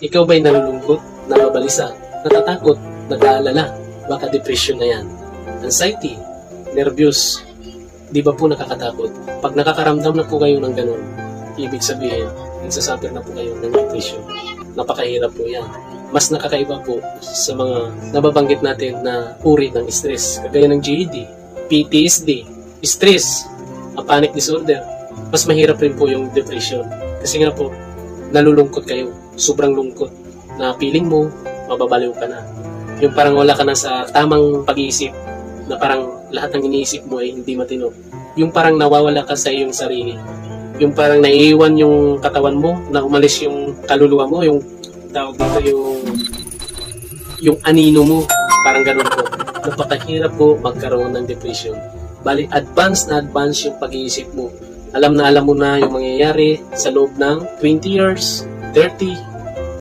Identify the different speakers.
Speaker 1: Ikaw ba'y nalulungkot, nababalisa, natatakot, nag-aalala? Baka depression na yan. Anxiety, nervyos, di ba po nakakatakot? Pag nakakaramdam na po kayo ng ganun, ibig sabihin, nagsasuffer na po kayo ng depression. Napakahirap po yan. Mas nakakaiba po sa mga nababanggit natin na uri ng stress, kagaya ng GED, PTSD, stress, panic disorder. Mas mahirap rin po yung depression. Kasi nga po, nalulungkot kayo, sobrang lungkot, na feeling mo, mababaliw ka na. Yung parang wala ka na sa tamang pag-iisip, na parang lahat ng iniisip mo ay hindi matino. Yung parang nawawala ka sa iyong sarili. Yung parang naiiwan yung katawan mo, na umalis yung kaluluwa mo, yung tawag dito yung anino mo, parang ganun po. Napakahirap po magkaroon ng depression. Bali, advance yung pag-iisip mo. Alam na alam mo na yung mangyayari sa loob ng 20 years, 30,